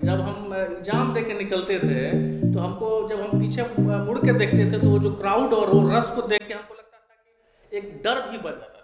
जब हम एग्जाम दे के निकलते थे तो हमको जब हम पीछे मुड़ के देखते थे तो वो जो क्राउड और वो रश को देख के हमको लगता था कि एक डर भी बन जाता था।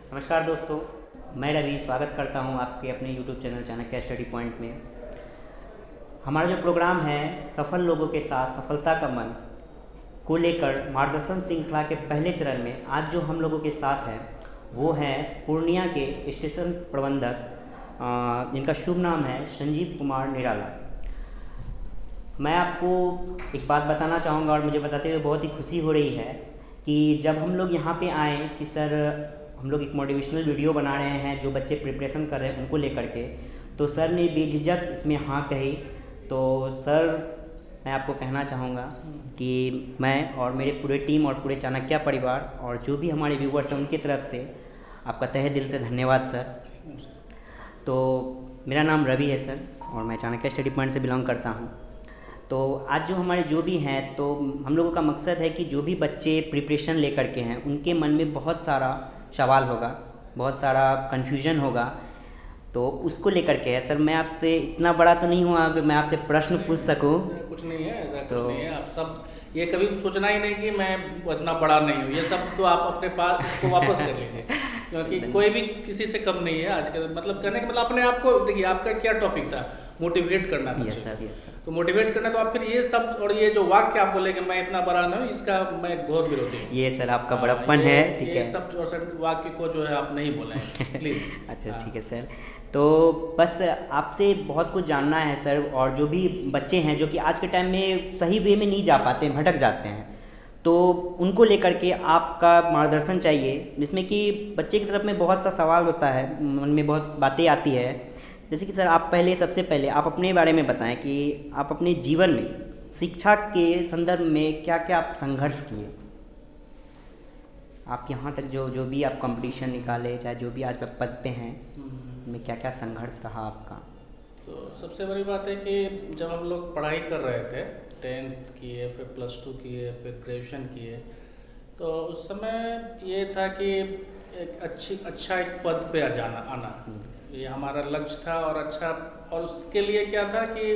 नमस्कार दोस्तों, मैं रवि स्वागत करता हूं आपके अपने YouTube channel Chanakya study point में। हमारा जो प्रोग्राम है सफल लोगों के साथ सफलता का मन को लेकर मार्गदर्शन श्रृंखला के पहले चरण में आज जो हम लोगों के साथ है वो है पूर्णिया के स्टेशन प्रबंधक जिनका शुभ नाम है संजीव कुमार निराला। मैं आपको एक बात बताना चाहूँगा और मुझे बताते हुए बहुत ही खुशी हो रही है कि जब हम लोग यहाँ पे आए कि सर हम लोग एक मोटिवेशनल वीडियो बना रहे हैं जो बच्चे प्रिपरेशन कर रहे हैं उनको लेकर के, तो सर ने बेझिझक इसमें हाँ कही। तो सर मैं आपको कहना चाहूँगा कि मैं और मेरे पूरे टीम और पूरे चाणक्य परिवार और जो भी हमारे व्यूवर्स हैं उनकी तरफ से आपका तहे दिल से धन्यवाद सर। तो मेरा नाम रवि है सर और मैं चाणक्य स्टडी पॉइंट से बिलोंग करता हूँ। तो आज जो हमारे जो भी हैं तो हम लोगों का मकसद है कि जो भी बच्चे प्रिपरेशन लेकर के हैं उनके मन में बहुत सारा सवाल होगा, बहुत सारा कन्फ्यूजन होगा, तो उसको लेकर के है सर। मैं आपसे इतना बड़ा तो नहीं हुआ कि मैं आपसे प्रश्न पूछ सकूं। ऐसा कुछ नहीं है, ऐसा तो कुछ नहीं है। आप सब ये कभी सोचना ही नहीं कि मैं इतना बड़ा नहीं हूँ, ये सब तो आप अपने पास इसको वापस कर लीजिए क्योंकि कोई भी किसी से कम नहीं है। आज के मतलब करने का मतलब अपने आप को देखिए, आपका क्या टॉपिक था, मोटिवेट करना यस बच्चे सर, को। Yes sir. तो मोटिवेट करना, तो आप फिर ये सब और ये जो वाक्य आप बोले कि मैं इतना बड़ा नहीं हूँ, इसका मैं घोर विरोधी हूँ। ये सर आपका हाँ, बड़प्पन है, ठीक ये है। सब जो सर वाक्य को जो है आप नहीं बोलें प्लीज़। अच्छा हाँ। ठीक है सर। तो बस आपसे बहुत कुछ जानना है सर, और जो भी बच्चे हैं जो कि आज के टाइम में सही वे में नहीं जा पाते हैं, भटक जाते हैं, तो उनको लेकर के आपका मार्गदर्शन चाहिए, जिसमें कि बच्चे की तरफ में बहुत सा सवाल होता है, मन में बहुत बातें आती है। जैसे कि सर आप पहले सबसे पहले आप अपने बारे में बताएं कि आप अपने जीवन में शिक्षा के संदर्भ में क्या क्या आप संघर्ष किए, आप यहाँ तक जो जो भी आप कंपटीशन निकाले, चाहे जो भी आज आप पद पे हैं, में क्या क्या संघर्ष रहा आपका। तो सबसे बड़ी बात है कि जब हम लोग पढ़ाई कर रहे थे, 10th किए, फिर +2 किए, फिर ग्रेजुएशन किए, तो उस समय ये था कि एक अच्छा एक पद पे जाना आना, ये हमारा लक्ष्य था। और अच्छा, और उसके लिए क्या था कि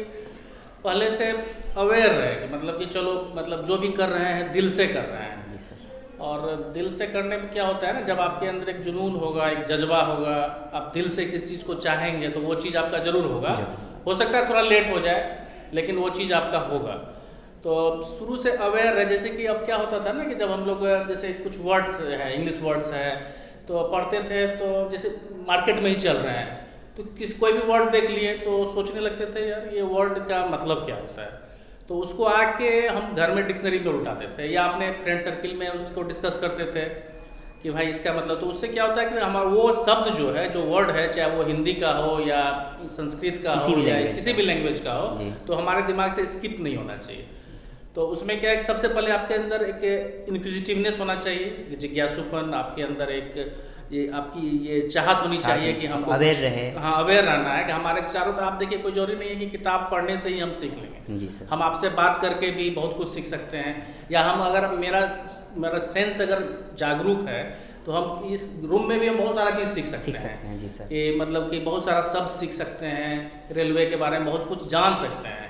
पहले से अवेयर रहे कि मतलब कि चलो, मतलब जो भी कर रहे हैं दिल से कर रहे हैं। जी सर। और दिल से करने में क्या होता है ना, जब आपके अंदर एक जुनून होगा, एक जज्बा होगा, आप दिल से किस चीज़ को चाहेंगे तो वो चीज़ आपका ज़रूर होगा। जरूर। हो सकता है थोड़ा लेट हो जाए, लेकिन वो चीज़ आपका होगा। तो शुरू से अवेयर है। जैसे कि अब क्या होता था ना कि जब हम लोग जैसे कुछ वर्ड्स है, इंग्लिश वर्ड्स है, तो पढ़ते थे, तो जैसे मार्केट में ही चल रहे हैं, तो कोई भी वर्ड देख लिए तो सोचने लगते थे यार ये वर्ड का मतलब क्या होता है। तो उसको आके हम घर में डिक्शनरी में उल्टाते थे या अपने फ्रेंड सर्किल में उसको डिस्कस करते थे कि भाई इसका मतलब। तो उससे क्या होता है कि हमारा वो शब्द जो है, जो वर्ड है, चाहे वो हिंदी का हो या संस्कृत का किसी हो भी या लैंग्वेज किसी का। भी लैंग्वेज का हो, जी। तो हमारे दिमाग से स्किप नहीं होना चाहिए। तो उसमें क्या है कि सबसे पहले आपके अंदर एक इंक्विजिटिवनेस होना चाहिए, जिज्ञासुपन आपके अंदर एक ये आपकी ये चाहत होनी चाहिए कि हमको अवेयर रहे। हाँ, अवेयर रहना है कि हमारे चारों तरफ। आप देखिए, कोई जरूरी नहीं है कि किताब पढ़ने से ही हम सीख लेंगे। जी सर। हम आपसे बात करके भी बहुत कुछ सीख सकते हैं, या हम अगर मेरा सेंस अगर जागरूक है तो हम इस रूम में भी हम बहुत सारा चीज़ सीख सकते हैं। जी सर। ये मतलब कि बहुत सारा शब्द सीख सकते हैं, रेलवे के बारे में बहुत कुछ जान सकते हैं।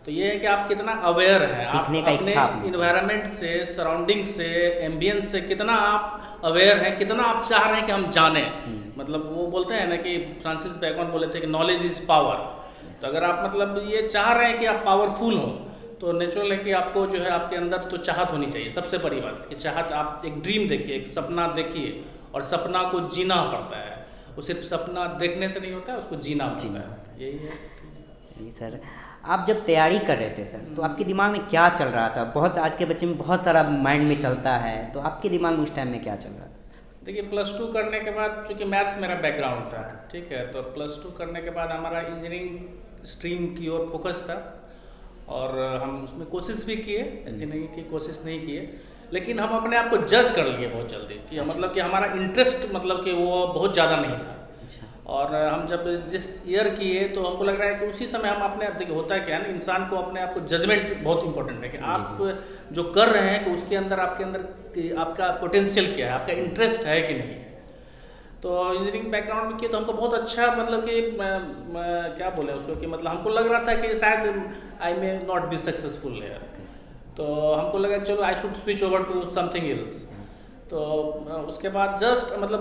तो ये है कि आप कितना अवेयर हैं, आप अपने इन्वायरमेंट से, सराउंडिंग से, एम्बियंस से कितना आप अवेयर हैं, कितना आप चाह रहे हैं कि हम जानें। मतलब वो बोलते हैं ना कि फ्रांसिस बेकन बोले थे कि नॉलेज इज पावर। तो अगर आप मतलब ये चाह रहे हैं कि आप पावरफुल हो, तो नेचुरल है कि आपको जो है आपके अंदर तो चाहत होनी चाहिए। सबसे बड़ी बात कि चाहत, आप एक ड्रीम देखिए, एक सपना देखिए, और सपना को जीना पड़ता है। वो सिर्फ सपना देखने से नहीं होता है, उसको जीना पड़ता है। यही है। जी सर, आप जब तैयारी कर रहे थे सर, तो आपके दिमाग में क्या चल रहा था? बहुत आज के बच्चे में बहुत सारा माइंड में चलता है, तो आपके दिमाग में उस टाइम में क्या चल रहा था? देखिए, +2 करने के बाद, चूँकि मैथ्स मेरा बैकग्राउंड था, ठीक है, तो +2 करने के बाद हमारा इंजीनियरिंग स्ट्रीम की ओर फोकस था, और हम उसमें कोशिश भी किए, ऐसी नहीं कि कोशिश नहीं किए, लेकिन हम अपने आप को जज कर लिए बहुत जल्दी कि मतलब कि हमारा इंटरेस्ट मतलब कि वो बहुत ज़्यादा नहीं था। और हम जब जिस ईयर किए तो हमको लग रहा है कि उसी समय हम अपने आप, देखिए होता है क्या है ना, इंसान को अपने आप को जजमेंट बहुत इंपॉर्टेंट है कि आप जो कर रहे हैं कि उसके अंदर आपके अंदर कि आपका पोटेंशियल क्या है, आपका इंटरेस्ट है कि नहीं है। तो इंजीनियरिंग बैकग्राउंड में किए तो हमको बहुत अच्छा मतलब कि क्या बोले उसको कि मतलब हमको लग रहा था कि शायद I may not be successful here. तो हमको लगा चलो I should switch over to something else. तो उसके बाद जस्ट मतलब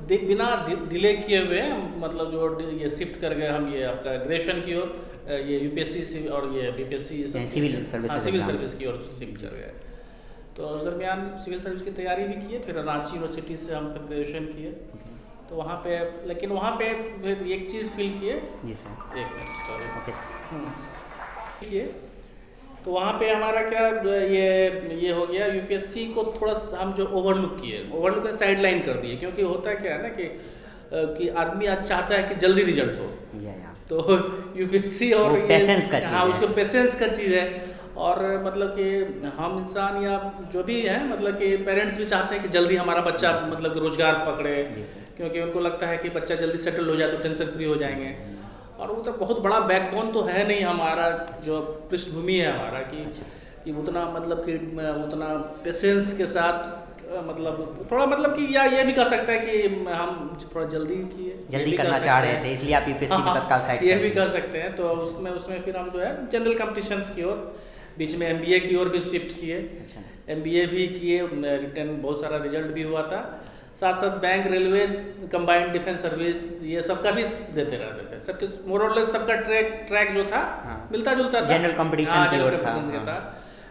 बिना डिले किए हुए मतलब जो ये शिफ्ट कर गए हम ये आपका ग्रेजुएशन की ओर, ये यूपीएससी और ये बीपीएससी सिविल सर्विस की ओर शिफ्ट कर गए। तो उस दरमियान सिविल सर्विस की तैयारी भी किए, फिर रांची यूनिवर्सिटी से हम फिर ग्रेजुएशन किए। तो वहाँ पे, लेकिन वहाँ पे फिर एक चीज़ फील किए। जी सर। एक मिनट, सॉरी। Okay sir. किए तो वहाँ पे हमारा क्या ये हो गया, यूपीएससी को थोड़ा हम जो ओवरलुक साइड लाइन कर दिए, क्योंकि होता है क्या है ना कि आदमी आज चाहता है कि जल्दी रिजल्ट हो। तो यूपीएससी और ये हाँ, उसको पेशेंस का चीज़ है। और मतलब कि हम इंसान या जो भी है, मतलब कि पेरेंट्स भी चाहते हैं कि जल्दी हमारा बच्चा मतलब कि रोजगार पकड़े, क्योंकि उनको लगता है कि बच्चा जल्दी सेटल हो जाए तो टेंशन फ्री हो जाएंगे। और वो तो बहुत बड़ा बैकबोन तो है नहीं हमारा, जो पृष्ठभूमि है हमारा कि उतना मतलब कि उतना पेशेंस के साथ मतलब थोड़ा मतलब कि या ये भी कह सकता है कि हम थोड़ा जल्दी करना चाह रहे थे, इसलिए आप यूपीएससी में तत्काल साइड ये भी कर सकते हैं। तो उसमें फिर हम जो है जनरल कॉम्पिटिशन्स की ओर, बीच में एमबीए की ओर भी शिफ्ट किए। एमबीए भी किए, रिटर्न बहुत सारा रिजल्ट भी हुआ था। साथ साथ bank, railways, combined defence service, ये सबका भी देते रहते थे। सबके मोर और लेस सबका ट्रैक जो था मिलता जुलता था, जनरल कंपटीशन था।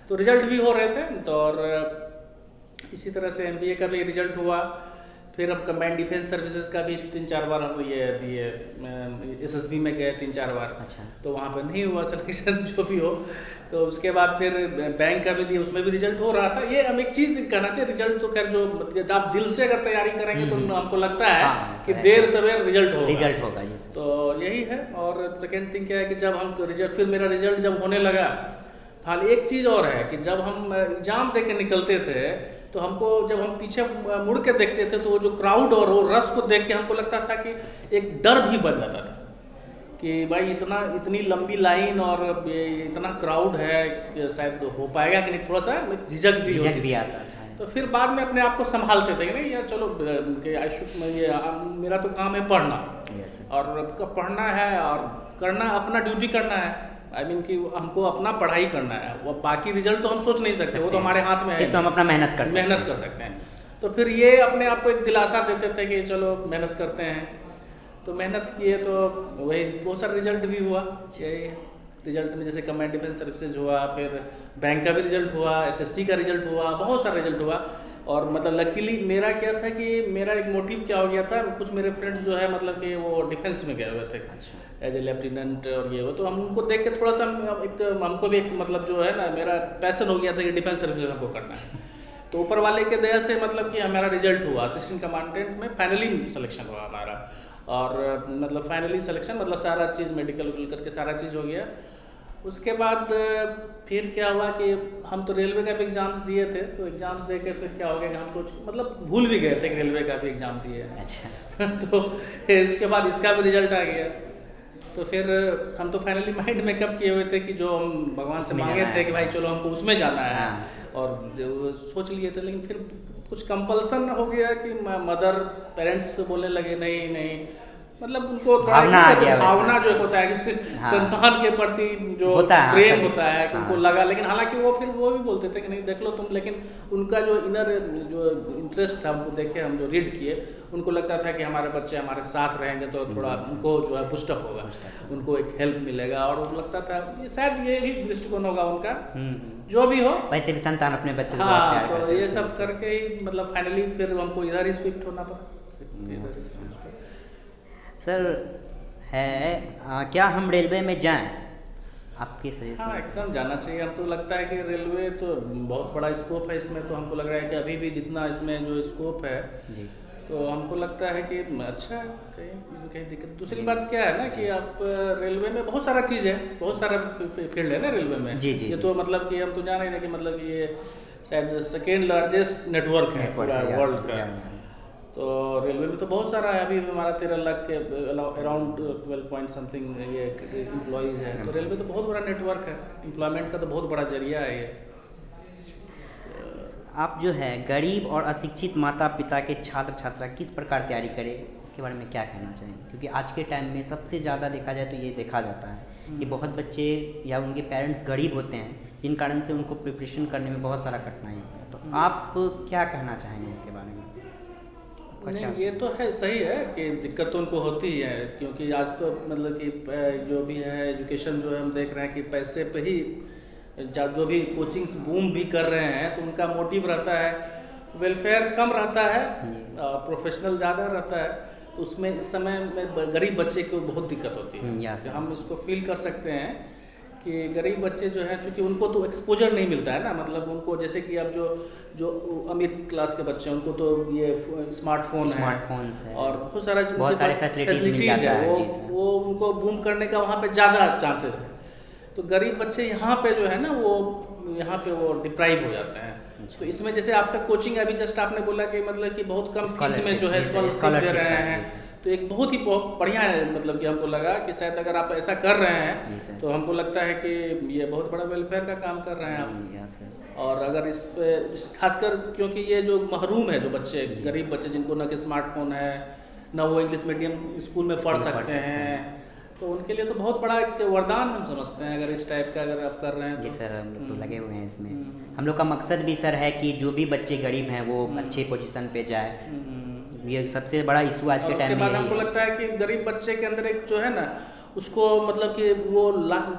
तो रिजल्ट भी हो रहे थे। तो और इसी तरह से एमबीए का भी रिजल्ट हुआ। फिर हम कंबाइंड डिफेंस सर्विसेज का भी 3-4 बार हम ये दिए, एसएसबी में गए 3-4 बार। तो वहाँ पर नहीं हुआ सिलेक्शन, जो भी हो। तो उसके बाद फिर बैंक का भी दिया, उसमें भी रिजल्ट हो रहा था। ये हम एक चीज़ कहना चाहिए, रिजल्ट तो खैर जो आप दिल से अगर तैयारी करेंगे तो हमको लगता है कि देर सवेर रिजल्ट होगा। तो यही है। और सेकेंड थिंग क्या है कि जब हम फिर मेरा रिजल्ट जब होने लगा, हाल एक चीज़ और है कि जब हम एग्जाम दे के निकलते थे तो हमको, जब हम पीछे मुड़ के देखते थे तो वो जो क्राउड और वो रश को देख के हमको लगता था कि एक डर भी बन जाता था कि भाई इतनी लंबी लाइन और इतना क्राउड है कि शायद हो पाएगा कि नहीं, थोड़ा सा झिझक भी आता था। तो फिर बाद में अपने आप को संभालते थे कि नहीं यार चलो, मेरा तो काम है पढ़ना, और पढ़ना है और करना, अपना ड्यूटी करना है। I mean कि हमको अपना पढ़ाई करना है, वो बाकी रिजल्ट तो हम सोच नहीं सकते, वो तो हमारे हाथ में है, तो हम अपना मेहनत कर सकते हैं। तो फिर ये अपने आप को एक दिलासा देते थे कि चलो मेहनत करते हैं। तो मेहनत किए तो वही बहुत सारा रिजल्ट भी हुआ। यही रिजल्ट में जैसे कंबाइंड डिफेंस सर्विसेज हुआ, फिर बैंक का भी रिजल्ट हुआ, एसएससी का रिजल्ट हुआ, बहुत सारा रिजल्ट हुआ। और मतलब लकीली मेरा क्या था कि मेरा एक मोटिव क्या हो गया था, कुछ मेरे फ्रेंड्स जो है मतलब कि वो डिफेंस में गए हुए थे एज ए लेफ्टिनेंट और ये वो। तो हम उनको देख के थोड़ा सा हमको भी एक मतलब जो है ना, मेरा पैसन हो गया था कि डिफेंस सर्विस हमको करना है। तो ऊपर वाले के दया से मतलब कि हमारा रिजल्ट हुआ, असिस्टेंट कमांडेंट में फाइनली सिलेक्शन हुआ हमारा। और मतलब फाइनली सिलेक्शन मतलब सारा चीज़ मेडिकल करके सारा चीज़ हो गया। उसके बाद फिर क्या हुआ कि हम तो रेलवे का भी एग्ज़ाम्स दिए थे, तो एग्ज़ाम्स दे के फिर क्या हो गया कि हम सोच मतलब भूल भी गए थे कि रेलवे का भी एग्ज़ाम दिए हैं। अच्छा। तो फिर उसके बाद इसका भी रिजल्ट आ गया। तो फिर हम तो फाइनली माइंड मेकअप किए हुए थे कि जो हम भगवान से उसमें मांगे जाना थे है। कि भाई चलो हमको उसमें जाना है, हाँ। और जो सोच लिए थे, लेकिन फिर कुछ कंपल्सन हो गया कि मदर पेरेंट्स बोलने लगे नहीं नहीं, मतलब उनको थोड़ा भावना आ गया भावना वैसा। जो एक होता है कि हाँ। संतान के प्रति जो होता है, हाँ, प्रेम सभी। होता है कि उनको हाँ। लगा, लेकिन हालांकि वो फिर वो भी बोलते थे कि नहीं देख लो तुम, लेकिन उनका जो इनर जो इंटरेस्ट था हमको देखे, हम जो रीड किए, उनको लगता था कि हमारे बच्चे हमारे साथ रहेंगे तो थोड़ा जी, उनको जो है पुस्टअप होगा, उनको एक हेल्प मिलेगा, और उनको लगता था ये शायद ये भी दृष्टिकोण होगा उनका, जो भी हो। वैसे भी संतान अपने बच्चे से बहुत हाँ, प्यार तो करते हैं ये उससे सब वैसे। करके ही मतलब फाइनली फिर हमको इधर ही शिफ्ट होना पड़ा। इधर ही switch हो। सर क्या हम रेलवे में जाएं आपके हाँ, सजेशन से? एकदम जाना चाहिए। हमको लगता है कि रेलवे तो बहुत बड़ा स्कोप है इसमें, तो हमको लग रहा है कि अभी भी जितना इसमें जो स्कोप है, जी। तो हमको लगता है कि अच्छा है, कहीं कहीं दिक्कत। दूसरी जी। बात क्या है ना कि आप रेलवे में बहुत सारा चीज़ है, बहुत सारा फील्ड है ना रेलवे में। जी, जी, ये जी। तो मतलब कि हम तो जान रहे हैं कि मतलब कि ये शायद सेकेंड लार्जेस्ट नेटवर्क है पूरा है, वर्ल्ड का। या। तो रेलवे में तो बहुत सारा है, अभी हमारा 13 लाख के अराउंड 12 पॉइंट समथिंग ये एम्प्लॉयज़ है, तो रेलवे तो बहुत बड़ा नेटवर्क है, एम्प्लॉयमेंट का तो बहुत बड़ा जरिया है ये। आप जो है गरीब और अशिक्षित माता पिता के छात्र छात्रा किस प्रकार तैयारी करें, इसके बारे में क्या कहना चाहेंगे? क्योंकि आज के टाइम में सबसे ज़्यादा देखा जाए तो ये देखा जाता है कि बहुत बच्चे या उनके पेरेंट्स गरीब होते हैं, जिन कारण से उनको प्रिपरेशन करने में बहुत सारा कठिनाई होता है। तो आप क्या कहना चाहेंगे इसके बारे में? आपका क्या? नहीं, ये तो है, सही है कि दिक्कत तो उनको होती ही है, क्योंकि आज तो मतलब कि जो भी है एजुकेशन जो है हम देख रहे हैं कि पैसे पे ही जो भी कोचिंग्स बूम भी कर रहे हैं, तो उनका मोटिव रहता है, वेलफेयर कम रहता है, जी। प्रोफेशनल ज़्यादा रहता है, तो उसमें इस समय में गरीब बच्चे को बहुत दिक्कत होती है। या सर। हम इसको फील कर सकते हैं कि गरीब बच्चे जो हैं, चूँकि उनको तो एक्सपोजर नहीं मिलता है ना, मतलब उनको जैसे कि अब जो जो अमीर क्लास के बच्चे हैं उनको तो ये स्मार्टफोन है स्मार्टफोन्स है और बहुत सारा बहुत सारे फैसिलिटीज़ मिल फैसिलिटीज़ जाता है, है। जी सर। वो उनको बूम करने का वहाँ पे ज़्यादा चांसेस है। तो गरीब बच्चे यहाँ पे जो है ना, वो यहाँ पे वो डिप्राइव हो जाते हैं। अच्छा। तो इसमें जैसे आपका कोचिंग अभी जस्ट आपने बोला कि मतलब कि बहुत कम फीस में जो है Scholarship, स्कॉलरशिप दे जी रहे सर, हैं, जी सर। तो एक बहुत ही बढ़िया है, मतलब कि हमको लगा कि शायद अगर आप ऐसा कर रहे जी हैं सर। तो हमको लगता है कि ये बहुत बड़ा वेलफेयर का काम कर रहे हैं आप। या सर। और अगर इस पे खासकर क्योंकि ये जो महरूम है, जो बच्चे जी। गरीब बच्चे जिनको ना कि स्मार्टफोन है, ना वो इंग्लिश मीडियम स्कूल में पढ़ सकते हैं, तो उनके लिए तो बहुत बड़ा एक वरदान हम समझते हैं अगर इस टाइप का अगर आप कर रहे हैं जी तो। सर, हम लोग तो लगे हुए हैं इसमें। हम लोग का मकसद भी सर है कि जो भी बच्चे गरीब हैं वो अच्छे पोजीशन पे जाए। ये सबसे बड़ा इशू आज और के उसके टाइम में बाद यही हमको है। लगता है कि गरीब बच्चे के अंदर एक जो है ना, उसको मतलब कि वो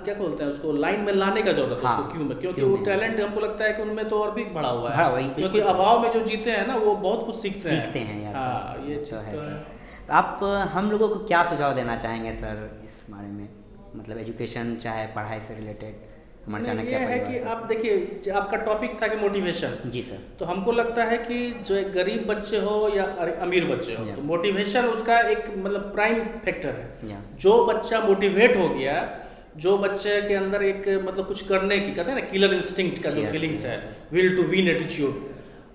क्या बोलते हैं, उसको लाइन में लाने का जरूरत है, हाँ, उसको क्यों में, क्योंकि क्यों वो में। टैलेंट हमको लगता है कि उनमें तो और भी बढ़ा हुआ हाँ, है, वही क्योंकि बिल्कुल सर। अभाव में जो जीते हैं ना वो बहुत कुछ सीखते हैं यार हाँ, सर, ये तो चीज़ है तो सर। है। तो आप हम लोगों को क्या सुझाव देना चाहेंगे सर इस बारे में, मतलब एजुकेशन चाहे पढ़ाई से रिलेटेड हमारे नहीं, चाणक्य ये है परिवार कि का आप सर? देखिए, आपका टॉपिक था कि मोटिवेशन, जी सर। तो हमको लगता है कि जो एक गरीब बच्चे हो या अमीर बच्चे हो, या। तो मोटिवेशन उसका एक मतलब प्राइम फैक्टर है। या। जो बच्चा मोटिवेट हो गया, जो बच्चे के अंदर एक मतलब कुछ करने की, कहते हैं ना किलर इंस्टिंक्ट का जो Yes, फीलिंग्स yes, है, yes. Will to win attitude,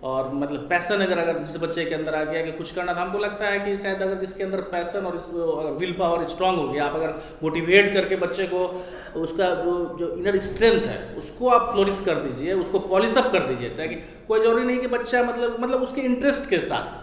और मतलब पैसन अगर जिस बच्चे के अंदर आ गया कि कुछ करना, तो हमको लगता है कि शायद अगर जिसके अंदर पैसन और विल पावर स्ट्रांग हो गया, आप अगर मोटिवेट करके बच्चे को उसका जो इनर स्ट्रेंथ है उसको आप फ्लोरिश कर दीजिए, उसको पॉलिश अप कर दीजिए, ताकि कोई जरूरी नहीं कि बच्चा मतलब उसके इंटरेस्ट के साथ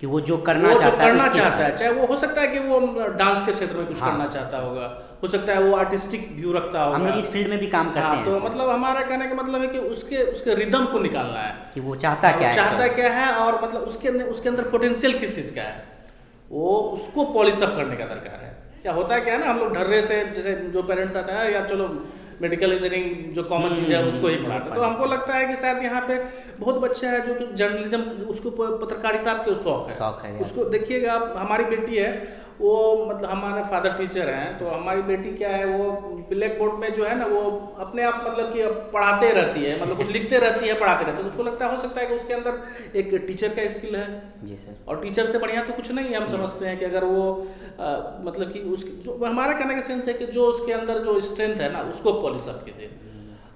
कि वो जो करना चाहता है उसके चाहे साथ। वो हो सकता है कि वो डांस के क्षेत्र में कुछ हाँ, करना चाहता होगा, हो सकता है वो आर्टिस्टिक व्यू रखता होगा। हम लोग इस फील्ड में भी काम करते हाँ, हैं तो सर, मतलब हमारा कहने का मतलब है कि उसके रिदम को निकालना है कि वो चाहता क्या है, चाहता actually। क्या है, और मतलब उसके अंदर पोटेंशियल किस चीज़ का है, वो उसको पॉलिश अप करने का दरकार है। क्या होता है क्या है ना, हम लोग ढर्रे से, जैसे जो पेरेंट्स आते हैं या चलो मेडिकल इंजीनियरिंग जो कॉमन चीज़ है उसको ही पढ़ाते हैं, तो हमको लगता है कि शायद यहाँ पे बहुत बच्चा है जो कि जर्नलिज्म, उसको पत्रकारिता के शौक है, शौक है, उसको देखिएगा आप, हमारी बेटी है वो मतलब हमारे फादर टीचर हैं, तो हमारी बेटी क्या है, वो ब्लैक बोर्ड में जो है ना वो अपने आप मतलब कि पढ़ाते रहती है, मतलब कुछ लिखते रहती है, पढ़ाते रहती है, तो उसको लगता है, हो सकता है कि उसके अंदर एक टीचर का स्किल है। जी सर। और टीचर से बढ़िया तो कुछ नहीं है, हम समझते हैं कि अगर वो मतलब कि उसकी जो हमारा कहने का सेंस है कि जो उसके अंदर जो स्ट्रेंथ है ना उसको पॉलिश अप कीजिए,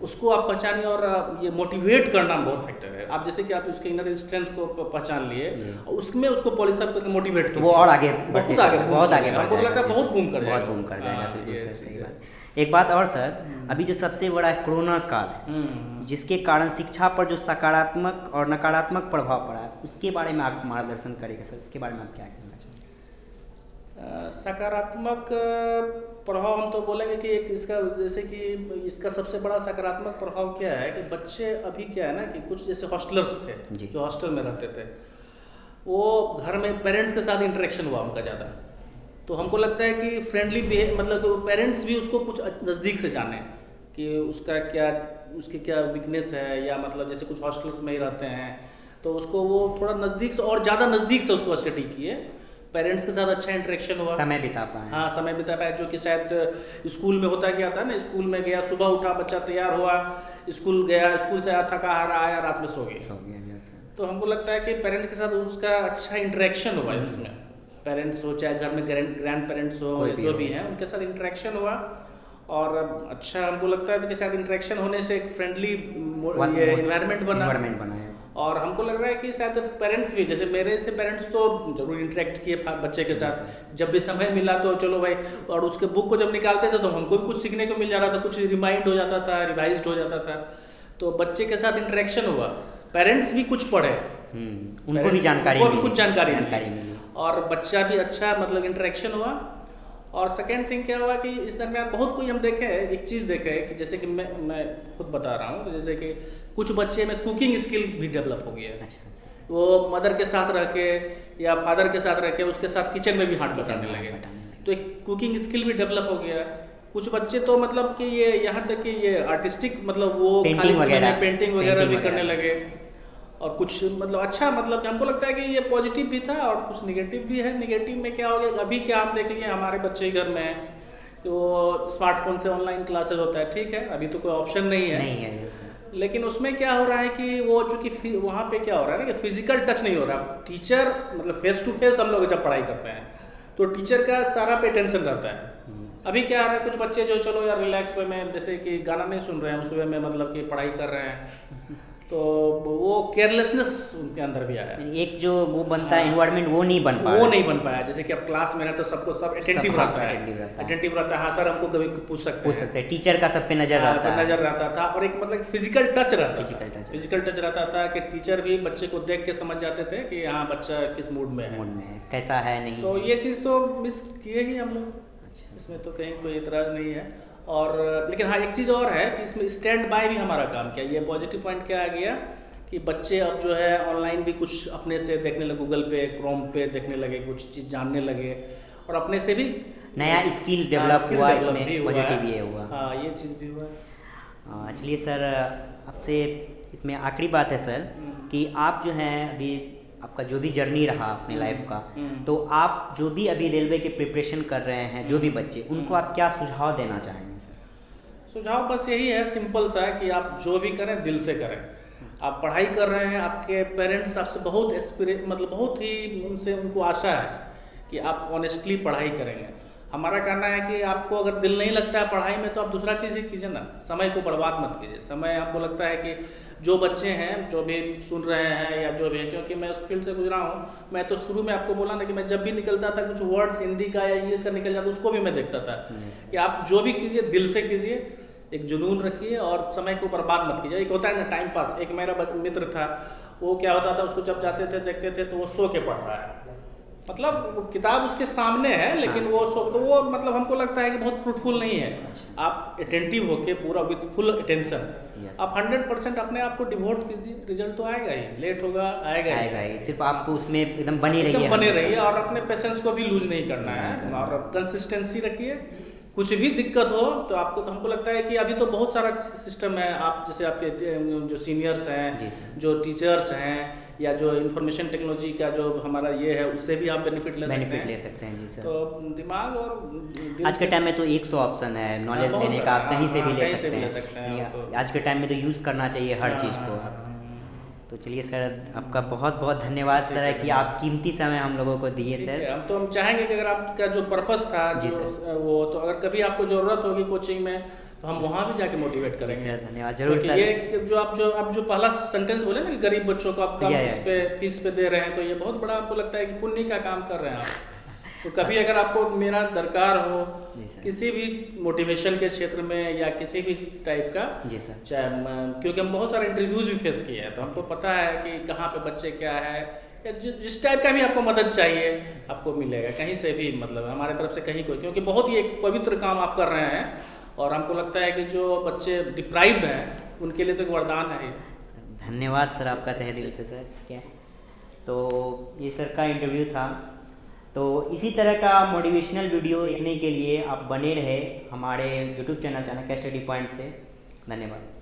उसको आप पहचानिए। और ये मोटिवेट करना बहुत फैक्टर है। आप जैसे कि आप उसके इनर स्ट्रेंथ को पहचान लिए, उसमें उसको पॉलिश अप करके मोटिवेट तो वो और आगे बहुत आगे बहुत आगे बढ़ हमको लगता है बहुत बूम कर जाएगा, बहुत बूम कर जाएगा। हाँ, बिल्कुल ये सर, चीज़ सही है। बात। एक बात और सर, अभी जो सबसे बड़ा कोरोना काल है, जिसके कारण शिक्षा पर जो सकारात्मक और नकारात्मक प्रभाव पड़ा है, उसके बारे में आप मार्गदर्शन करेंगे सर, उसके बारे में आप क्या कहना चाहेंगे? सकारात्मक प्रभाव हम तो बोलेंगे कि एक इसका, जैसे कि इसका सबसे बड़ा सकारात्मक प्रभाव क्या है कि बच्चे अभी क्या है ना कि कुछ जैसे हॉस्टलर्स थे जो हॉस्टल में रहते थे, वो घर में पेरेंट्स के साथ इंटरेक्शन हुआ उनका ज़्यादा, तो हमको लगता है कि फ्रेंडली मतलब पेरेंट्स भी उसको कुछ नज़दीक से जाने कि उसका क्या, उसकी क्या वीकनेस है, या मतलब जैसे कुछ हॉस्टल्स में ही रहते हैं तो उसको वो थोड़ा नज़दीक से और ज़्यादा नज़दीक से उसको स्टडी किए, पेरेंट्स के साथ अच्छा इंटरेक्शन हुआ, समय बिता पाए। हाँ, समय बिता पाए, जो कि शायद स्कूल में होता क्या था ना, स्कूल में गया, सुबह उठा बच्चा, तैयार हुआ, स्कूल गया, स्कूल से आया थका हारा, आया रात में सो गया। तो हमको लगता है कि पेरेंट्स के साथ उसका अच्छा इंटरेक्शन हुआ इसमें, पेरेंट्स हो चाहे घर में ग्रैंड पेरेंट्स हो या जो भी हैं, उनके साथ इंटरेक्शन हुआ। और अच्छा हमको लगता है कि शायद इंटरेक्शन होने से एक फ्रेंडली ये इन्वायरमेंट बना, और हमको लग रहा है कि शायद पेरेंट्स भी, जैसे मेरे से पेरेंट्स तो जरूर इंटरेक्ट किए बच्चे के साथ, जब भी समय मिला तो चलो भाई, और उसके बुक को जब निकालते थे तो हमको भी कुछ सीखने को मिल जाता था, कुछ रिमाइंड हो जाता था, रिवाइज्ड हो जाता था, तो बच्चे के साथ इंटरेक्शन हुआ, पेरेंट्स भी कुछ पढ़े, उनको भी जानकारी मिली, कुछ जानकारी मिली, और बच्चा भी अच्छा मतलब इंटरेक्शन हुआ। और सेकेंड थिंग क्या हुआ कि इस दरमियान बहुत कोई हम देखे, एक चीज़ देखे कि जैसे कि मैं खुद बता रहा हूँ, जैसे कि कुछ बच्चे में कुकिंग स्किल भी डेवलप हो गया है। वो मदर के साथ रह के या फादर के साथ रह के उसके साथ किचन में भी हाथ बटाने लगे, तो एक कुकिंग स्किल भी डेवलप हो गया। कुछ बच्चे तो मतलब कि ये यहाँ तक कि ये आर्टिस्टिक मतलब वो खाली समय में पेंटिंग वगैरह भी करने लगे, और कुछ मतलब अच्छा, मतलब हमको लगता है कि ये पॉजिटिव भी था और कुछ निगेटिव भी है। निगेटिव में क्या हो गया, अभी क्या आप देख लिए हमारे बच्चे घर में तो स्मार्टफोन से ऑनलाइन क्लासेस होता है, ठीक है, अभी तो कोई ऑप्शन नहीं है, लेकिन उसमें क्या हो रहा है कि वो चूंकि वहाँ पे क्या हो रहा है ना कि फिजिकल टच नहीं हो रहा, टीचर मतलब फेस टू फेस हम लोग जब पढ़ाई करते हैं तो टीचर का सारा पे टेंशन रहता है। अभी क्या आ रहा है, कुछ बच्चे जो चलो यार रिलैक्स वे में, जैसे कि गाना नहीं सुन रहे हैं, उस वे में मतलब कि पढ़ाई कर रहे हैं, तो वो केयरलेसनेस उनके अंदर भी आया, एक जो वो बनता है एनवायरनमेंट वो नहीं बन पाया। जैसे कि अब क्लास में ना तो सबको सब अटेंटिव रहता है, हाँ सर हमको कभी पूछ सकते हैं, टीचर का सब पे नजर रहता था, और एक मतलब फिजिकल टच रहता था कि टीचर भी बच्चे को देख के समझ जाते थे कि हाँ बच्चा किस मूड में है, कैसा है, नहीं। तो ये चीज़ तो मिस किए ही हम लोग, इसमें तो कहीं कोई इतराज़ नहीं है। और लेकिन हाँ एक चीज़ और है कि इसमें स्टैंड बाय भी हमारा काम किया। ये पॉजिटिव पॉइंट क्या आ गया कि बच्चे अब जो है ऑनलाइन भी कुछ अपने से देखने लगे, गूगल पे क्रोम पे देखने लगे, कुछ चीज़ जानने लगे, और अपने से भी नया स्किल डेवलप हुआ, इसमें पॉजिटिव ये हुआ, हाँ ये चीज़ भी हुआ। चलिए सर, आपसे इसमें आखिरी बात है सर कि आप जो हैं अभी आपका जो भी जर्नी रहा अपने लाइफ का, तो आप जो भी अभी रेलवे के प्रिपरेशन कर रहे हैं, जो भी बच्चे, उनको आप क्या सुझाव देना चाहेंगे सर? सुझाव बस यही है, सिंपल सा है कि आप जो भी करें दिल से करें। आप पढ़ाई कर रहे हैं, आपके पेरेंट्स आपसे बहुत मतलब बहुत ही उनसे उनको आशा है कि आप ऑनेस्टली पढ़ाई करेंगे। हमारा कहना है कि आपको अगर दिल नहीं लगता है पढ़ाई में तो आप दूसरा चीज़ ही कीजिए ना, समय को बर्बाद मत कीजिए। समय हमको लगता है कि जो बच्चे हैं, जो भी सुन रहे हैं या जो भी, क्योंकि मैं उस फील्ड से गुजरा हूँ, मैं तो शुरू में आपको बोला ना कि मैं जब भी निकलता था कुछ वर्ड्स हिंदी का या इंग्लिश का निकल जाता उसको भी मैं देखता था कि आप जो भी कीजिए दिल से कीजिए, एक जुनून रखिए और समय को बर्बाद मत कीजिए। एक होता है ना टाइम पास, एक मेरा मित्र था, वो क्या होता था, उसको जब जाते थे देखते थे तो वो सो के पढ़ रहा है, मतलब किताब उसके सामने है लेकिन वो तो वो मतलब हमको लगता है कि बहुत फ्रूटफुल नहीं है। आप अटेंटिव होके पूरा विथ फुल अटेंशन आप 100% अपने आप को डिवोट कीजिए, रिजल्ट तो आएगा ही, लेट होगा आएगा ही। सिर्फ आपको उसमें एकदम बने रहिए और अपने पेशेंस को भी लूज नहीं करना है, और कंसिस्टेंसी रखिए। कुछ भी दिक्कत हो तो आपको, तो हमको लगता है कि अभी तो बहुत सारा सिस्टम है, आप जैसे आपके जो सीनियर्स हैं, जो टीचर्स हैं, या जो इंफॉर्मेशन टेक्नोलॉजी का जो हमारा ये है उससे भी आप बेनिफिट ले सकते बेनिफिट हैं। ले सकते हैं जी सर। तो दिमाग और दिल आज के से टाइम में तो 100 ऑप्शन है नॉलेज बहुत लेने सारा, का, आप कहीं से भी ले कहीं से सकते भी ले हैं। सकते हैं या- तो आज के टाइम में तो यूज़ करना चाहिए हर चीज़ को। तो चलिए सर, आपका बहुत बहुत धन्यवाद ठीक सर है, कि आप कीमती समय हम लोगों को दिए ठीक सर। है। हम चाहेंगे कि अगर आपका जो पर्पस था जी जो सर। वो, तो अगर कभी आपको ज़रूरत होगी कोचिंग में तो हम वहाँ भी जाके मोटिवेट जी करेंगे। सर, धन्यवाद जरूर क्योंकि सर। ये कि जो आप जो पहला सेंटेंस बोले ना कि गरीब बच्चों को आप कम या, इस पे फीस पे दे रहे हैं, तो ये बहुत बड़ा आपको लगता है कि पुण्य का काम कर रहे हैं आप। तो कभी अगर आपको मेरा दरकार हो जी सर। किसी भी मोटिवेशन के क्षेत्र में या किसी भी टाइप का, जी सर। चाहे क्योंकि हम बहुत सारे इंटरव्यूज भी फेस किए हैं, तो हमको पता है कि कहाँ पे बच्चे क्या है, या जिस टाइप का भी आपको मदद चाहिए आपको मिलेगा कहीं से भी, मतलब हमारे तरफ से कहीं कोई, क्योंकि बहुत ही एक पवित्र काम आप कर रहे हैं और हमको लगता है कि जो बच्चे डिप्राइव्ड हैं उनके लिए तो एक वरदान है। धन्यवाद सर आपका तहे दिल से सर। ठीक है, तो ये सर का इंटरव्यू था। तो इसी तरह का मोटिवेशनल वीडियो देखने के लिए आप बने रहे हमारे YouTube channel Chanakya study point से। धन्यवाद।